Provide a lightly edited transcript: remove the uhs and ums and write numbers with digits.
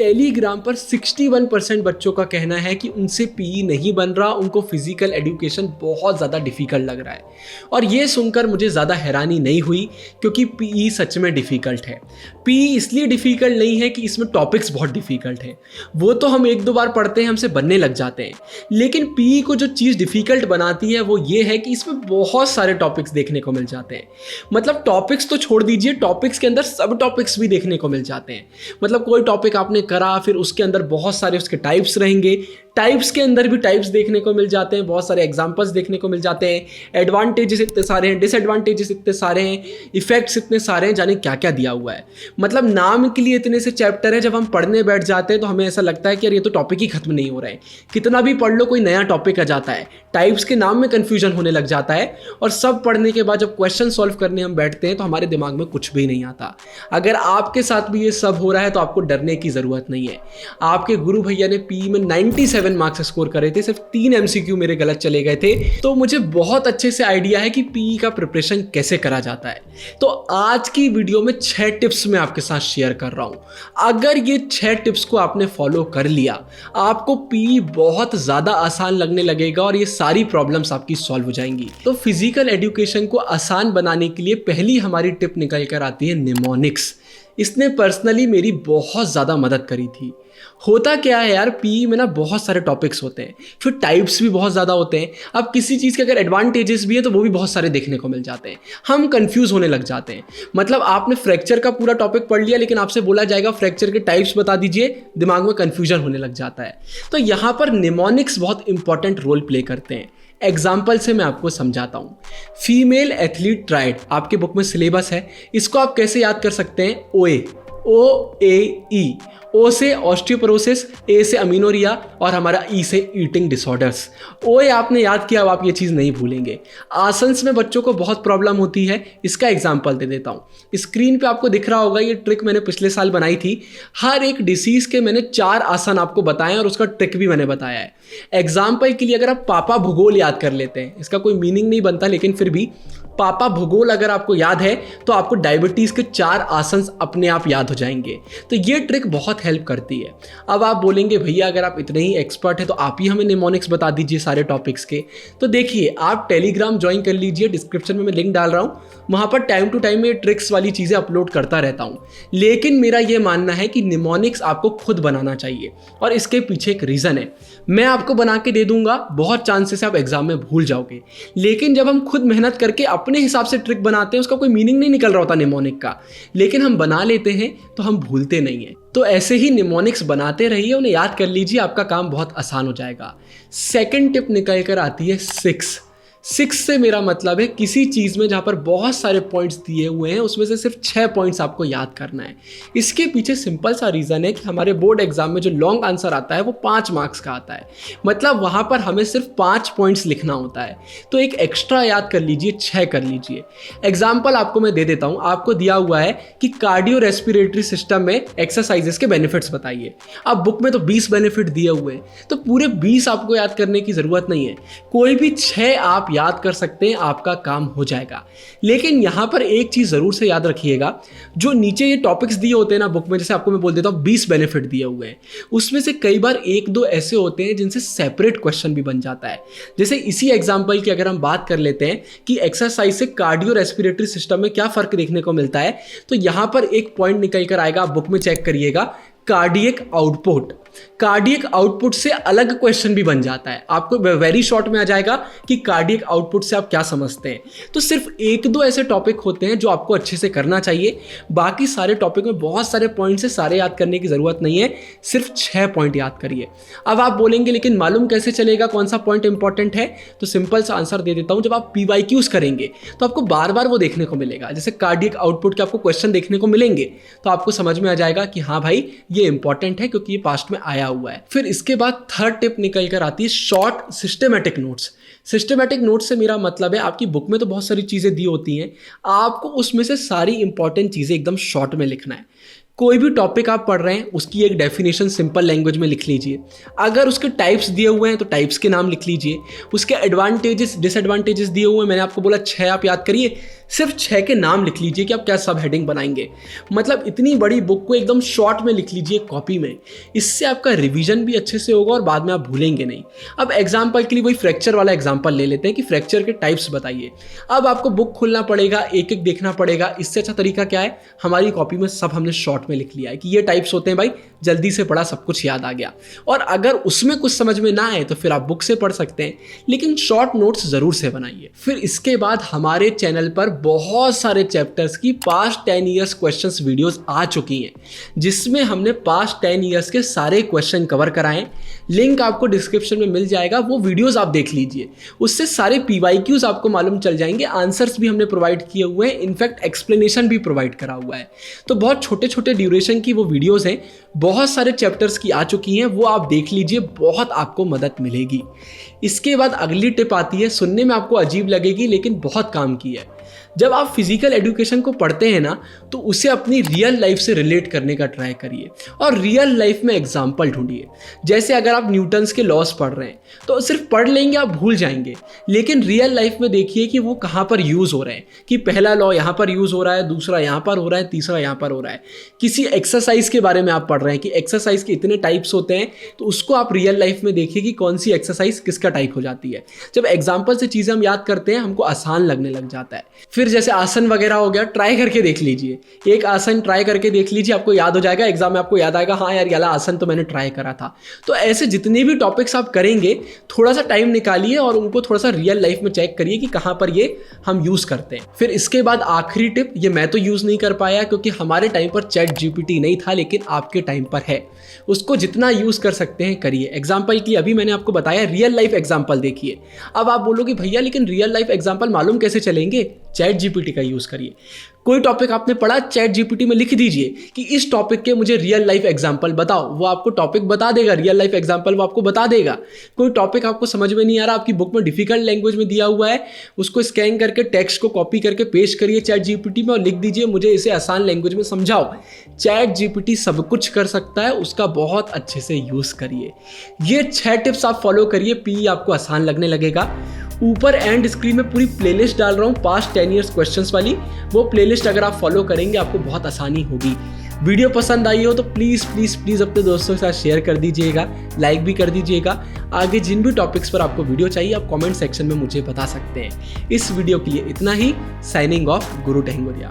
Telegram पर 61% बच्चों का कहना है कि उनसे पीई नहीं बन रहा, उनको फिजिकल एजुकेशन बहुत ज़्यादा डिफ़िकल्ट लग रहा है। और ये सुनकर मुझे ज़्यादा हैरानी नहीं हुई, क्योंकि पीई सच में डिफ़िकल्ट है। पीई इसलिए डिफ़िकल्ट नहीं है कि इसमें टॉपिक्स बहुत डिफ़िकल्ट हैं, वो तो हम एक दो बार पढ़ते हैं हमसे बनने लग जाते हैं। लेकिन पीई को जो चीज़ डिफ़िकल्ट बनाती है वो ये है कि इसमें बहुत सारे टॉपिक्स देखने को मिल जाते हैं। मतलब टॉपिक्स तो छोड़ दीजिए, टॉपिक्स के अंदर सब टॉपिक्स भी देखने को मिल जाते हैं। मतलब कोई टॉपिक आपने करा, फिर उसके अंदर बहुत सारे उसके टाइप्स रहेंगे, टाइप्स के अंदर भी टाइप्स देखने को मिल जाते हैं, बहुत सारे एग्जांपल्स देखने को मिल जाते हैं, एडवांटेजेस इतने सारे हैं, डिसएडवांटेजेस इतने सारे हैं, इफेक्ट्स इतने सारे हैं, जाने क्या क्या दिया हुआ है। मतलब नाम के लिए इतने से चैप्टर है, जब हम पढ़ने बैठ जाते हैं तो हमें ऐसा लगता है कि यार ये तो टॉपिक ही खत्म नहीं हो रहा है, कितना भी पढ़ लो कोई नया टॉपिक आ जाता है, टाइप्स के नाम में कन्फ्यूजन होने लग जाता है। और सब पढ़ने के बाद जब क्वेश्चन सॉल्व करने हम बैठते हैं तो हमारे दिमाग में कुछ भी नहीं आता। अगर आपके साथ भी ये सब हो रहा है तो आपको डरने की ज़रूरत नहीं है। आपके गुरु भैया ने पीई में 97 मार्क्स स्कोर करे थे, सिर्फ 3 एमसीक्यू मेरे गलत चले गए थे, तो मुझे बहुत अच्छे से आइडिया है कि पीई का प्रिपरेशन कैसे करा जाता है। तो आज की वीडियो में 6 टिप्स मैं आपके साथ शेयर कर रहा हूं। अगर ये 6 टिप्स को आपने फॉलो कर लिया, आपको पीई बहुत ज़्यादा आसान लगने लगेगा और ये सारी प्रॉब्लम्स आपकी सॉल्व हो जाएंगी। तो फिजिकल एजुकेशन को आसान बनाने के लिए पहली हमारी टिप निकल कर आती है निमोनिक्स। इसने पर्सनली मेरी बहुत ज़्यादा मदद करी थी। होता क्या है यार, पीई में ना बहुत सारे टॉपिक्स होते हैं, फिर टाइप्स भी बहुत ज़्यादा होते हैं। अब किसी चीज़ के अगर एडवांटेजेस भी है तो वो भी बहुत सारे देखने को मिल जाते हैं, हम कंफ्यूज होने लग जाते हैं। मतलब आपने फ्रैक्चर का पूरा टॉपिक पढ़ लिया, लेकिन आपसे बोला जाएगा फ्रैक्चर के टाइप्स बता दीजिए, दिमाग में कन्फ्यूजन होने लग जाता है। तो यहाँ पर निमोनिक्स बहुत इंपॉर्टेंट रोल प्ले करते हैं। एग्जाम्पल से मैं आपको समझाता हूँ। फीमेल एथलीट ट्राइड आपके बुक में सिलेबस है, इसको आप कैसे याद कर सकते हैं? OAE। ओ से ऑस्टियोपोरोसिस, ए से अमीनोरिया और हमारा ई से ईटिंग डिसऑर्डर्स। ओए आपने याद किया, अब आप ये चीज़ नहीं भूलेंगे। आसन्स में बच्चों को बहुत प्रॉब्लम होती है, इसका एग्जाम्पल दे देता हूँ। स्क्रीन पे आपको दिख रहा होगा, ये ट्रिक मैंने पिछले साल बनाई थी। हर एक डिसीज़ के मैंने 4 आसन आपको बताए और उसका ट्रिक भी मैंने बताया है। एग्जाम्पल के लिए अगर आप पापा भूगोल याद कर लेते हैं, इसका कोई मीनिंग नहीं बनता, लेकिन फिर भी पापा भूगोल अगर आपको याद है तो आपको डायबिटीज़ के 4 आसन अपने आप याद हो जाएंगे। तो ये ट्रिक बहुत हेल्प करती है। अब आप बोलेंगे भैया अगर आप इतने ही एक्सपर्ट हैं तो आप ही हमें निमोनिक्स बता दीजिए सारे टॉपिक्स के। तो देखिए, आप टेलीग्राम ज्वाइन कर लीजिए, डिस्क्रिप्शन में मैं लिंक डाल रहा हूँ, वहाँ पर टाइम टू टाइम में ट्रिक्स वाली चीज़ें अपलोड करता रहता हूँ। लेकिन मेरा ये मानना है कि निमोनिक्स आपको खुद बनाना चाहिए, और इसके पीछे एक रीज़न है। मैं आपको बना के दे दूंगा, बहुत चांसेस आप एग्जाम में भूल जाओगे, लेकिन जब हम खुद मेहनत करके अपने हिसाब से ट्रिक बनाते हैं, उसका कोई मीनिंग नहीं निकल रहा होता निमोनिक का, लेकिन हम बना लेते हैं तो हम भूलते नहीं हैं। तो ऐसे ही निमोनिक्स बनाते रहिए, उन्हें याद कर लीजिए, आपका काम बहुत आसान हो जाएगा। सेकंड टिप निकल कर आती है 6 से मेरा मतलब है किसी चीज़ में जहाँ पर बहुत सारे पॉइंट्स दिए हुए हैं उसमें से सिर्फ 6 पॉइंट्स आपको याद करना है। इसके पीछे सिंपल सा रीज़न है कि हमारे बोर्ड एग्जाम में जो लॉन्ग आंसर आता है वो 5 मार्क्स का आता है। मतलब वहाँ पर हमें सिर्फ 5 पॉइंट्स लिखना होता है, तो एक एक्स्ट्रा याद कर लीजिए, 6 कर लीजिए। एग्जाम्पल आपको मैं दे देता हूँ। आपको दिया हुआ है कि कार्डियो रेस्पिरेटरी सिस्टम में एक्सरसाइजेस के बेनिफिट्स बताइए। अब बुक में तो 20 बेनिफिट दिए हुए हैं, तो पूरे 20 आपको याद करने की ज़रूरत नहीं है, कोई भी 6 आप याद कर सकते हैं, आपका काम हो जाएगा। लेकिन यहां पर एक चीज जरूर से याद रखिएगा, जो नीचे ये टॉपिक्स दिए होते हैं ना बुक में, जैसे आपको मैं बोल देता हूं 20 बेनिफिट दिए हुए हैं, उसमें से कई बार 1-2 ऐसे होते हैं जिनसे सेपरेट क्वेश्चन भी बन जाता है। जैसे इसी एग्जांपल की अगर हम बात कर लेते हैं कि एक्सरसाइज से कार्डियो रेस्पिरेटरी सिस्टम में क्या फर्क देखने को मिलता है, तो यहां पर एक पॉइंट निकल कर आएगा, आप बुक में चेक करिएगा, कार्डियक आउटपुट। कार्डियक आउटपुट से अलग क्वेश्चन भी बन जाता है, आपको वेरी शॉर्ट में आ जाएगा कि कार्डियक आउटपुट से आप क्या समझते हैं। तो सिर्फ 1-2 ऐसे टॉपिक होते हैं जो आपको अच्छे से करना चाहिए, बाकी सारे टॉपिक में बहुत सारे पॉइंट्स है, सारे याद करने की जरूरत नहीं है, सिर्फ 6 पॉइंट याद करिए। अब आप बोलेंगे लेकिन मालूम कैसे चलेगा कौन सा पॉइंट इंपॉर्टेंट है? तो सिंपल सा आंसर दे देता हूं, जब आप PYQs करेंगे तो आपको बार बार वो देखने को मिलेगा। जैसे कार्डियक आउटपुट के आपको क्वेश्चन देखने को मिलेंगे तो आपको समझ में आ जाएगा कि हाँ भाई ये इंपॉर्टेंट है, क्योंकि ये पास्ट में आया हुआ है। फिर इसके बाद थर्ड टिप निकल कर आती है short systematic notes. Systematic notes से मेरा मतलब है, आपकी बुक में तो बहुत सारी चीज़ें दी होती हैं, आपको उसमें से सारी इंपॉर्टेंट चीज़ें एकदम शॉर्ट में लिखना है। कोई भी टॉपिक आप पढ़ रहे हैं उसकी एक डेफिनेशन सिंपल लैंग्वेज में लिख लीजिए। अगर उसके टाइप्स दिए हुए हैं तो टाइप्स के नाम लिख लीजिए। उसके एडवांटेजेस डिसएडवांटेजेस दिए हुए हैं, मैंने आपको बोला 6 आप याद करिए, सिर्फ 6 के नाम लिख लीजिए कि आप क्या सब हेडिंग बनाएंगे। मतलब इतनी बड़ी बुक को एकदम शॉर्ट में लिख लीजिए कॉपी में। इससे आपका रिवीजन भी अच्छे से होगा और बाद में आप भूलेंगे नहीं। अब एग्जाम्पल के लिए वही फ्रैक्चर वाला एग्जाम्पल ले लेते हैं कि फ्रैक्चर के टाइप्स बताइए। अब आपको बुक खोलना पड़ेगा, एक एक देखना पड़ेगा। इससे अच्छा तरीका क्या है, हमारी कॉपी में सब हमने शॉर्ट में लिख लिया है कि ये टाइप्स होते हैं भाई, जल्दी से पढ़ा सब कुछ याद आ गया। और अगर उसमें कुछ समझ में ना आए तो फिर आप बुक से पढ़ सकते हैं, लेकिन शॉर्ट नोट्स जरूर से बनाइए। फिर इसके बाद हमारे चैनल पर बहुत सारे चैप्टर्स की पास्ट 10 ईयर्स क्वेश्चंस वीडियोस आ चुकी हैं, जिसमें हमने पास्ट 10 ईयर्स के सारे क्वेश्चन कवर कराएं। लिंक आपको डिस्क्रिप्शन में मिल जाएगा, वो वीडियोस आप देख लीजिए। उससे सारे PYQs आपको मालूम चल जाएंगे, आंसर्स भी हमने प्रोवाइड किए हुए हैं, इनफैक्ट एक्सप्लेनेशन भी प्रोवाइड करा हुआ है। तो बहुत छोटे छोटे ड्यूरेशन की वो वीडियोस हैं, बहुत सारे चैप्टर्स की आ चुकी हैं, वो आप देख लीजिए, बहुत आपको मदद मिलेगी। इसके बाद अगली टिप आती है, सुनने में आपको अजीब लगेगी लेकिन बहुत काम की है। जब आप फिजिकल एजुकेशन को पढ़ते हैं ना, तो उसे अपनी रियल लाइफ से रिलेट करने का ट्राई करिए और रियल लाइफ में एग्जाम्पल ढूंढिए। जैसे अगर आप न्यूटन्स के लॉस पढ़ रहे हैं तो सिर्फ पढ़ लेंगे, आप भूल जाएंगे, लेकिन रियल लाइफ में देखिए कि वो कहाँ पर यूज़ हो रहे हैं, कि पहला लॉ यहाँ पर यूज़ हो रहा है, दूसरा यहाँ पर हो रहा है, तीसरा यहाँ पर हो रहा है। किसी एक्सरसाइज के बारे में आप पढ़ रहे हैं कि एक्सरसाइज के इतने टाइप्स होते हैं, तो उसको आप रियल लाइफ में देखिए कि कौन सी एक्सरसाइज किसका टाइप हो जाती है। जब एग्जाम्पल से चीज़ें हम याद करते हैं, हमको आसान लगने लग जाता है। फिर जैसे आसन वगैरह हो गया, ट्राई करके देख लीजिए, एक आसन ट्राई करके देख लीजिए, आपको याद हो जाएगा, एग्जाम में आपको याद आएगा, हाँ यार ये वाला आसन तो मैंने ट्राई करा था। तो ऐसे जितने भी टॉपिक्स आप करेंगे, थोड़ा सा टाइम निकालिए और उनको थोड़ा सा रियल लाइफ में चेक करिए कि कहाँ पर ये हम यूज करते हैं। फिर इसके बाद आखिरी टिप, ये मैं तो यूज नहीं कर पाया क्योंकि हमारे टाइम पर ChatGPT नहीं था, लेकिन आपके टाइम पर है। उसको जितना यूज कर सकते हैं करिए। एग्जाम्पल की अभी मैंने आपको बताया, रियल लाइफ एग्जाम्पल देखिए। अब आप बोलोगे भैया लेकिन रियल लाइफ एग्जाम्पल मालूम कैसे चलेंगे? ChatGPT का यूज करिए। कोई टॉपिक आपने पढ़ा, ChatGPT में लिख दीजिए कि इस टॉपिक के मुझे रियल लाइफ एग्जांपल बताओ, वो आपको टॉपिक बता देगा, रियल लाइफ एग्जांपल वो आपको बता देगा। कोई टॉपिक आपको समझ में नहीं आ रहा, आपकी बुक में डिफिकल्ट लैंग्वेज में दिया हुआ है, उसको स्कैन करके टेक्स्ट को कॉपी करके पेस्ट करिए ChatGPT में और लिख दीजिए मुझे इसे आसान लैंग्वेज में समझाओ। ChatGPT सब कुछ कर सकता है, उसका बहुत अच्छे से यूज करिए। ये 6 टिप्स आप फॉलो करिए, PE आपको आसान लगने लगेगा। ऊपर एंड स्क्रीन में पूरी प्लेलिस्ट डाल रहा हूँ पास्ट 10 ईयर्स क्वेश्चंस वाली, वो प्लेलिस्ट अगर आप फॉलो करेंगे आपको बहुत आसानी होगी। वीडियो पसंद आई हो तो प्लीज़ प्लीज़ प्लीज़ अपने दोस्तों के साथ शेयर कर दीजिएगा, लाइक भी कर दीजिएगा। आगे जिन भी टॉपिक्स पर आपको वीडियो चाहिए आप कमेंट सेक्शन में मुझे बता सकते हैं। इस वीडियो के लिए इतना ही। साइनिंग ऑफ, गुरु टेंगुरिया।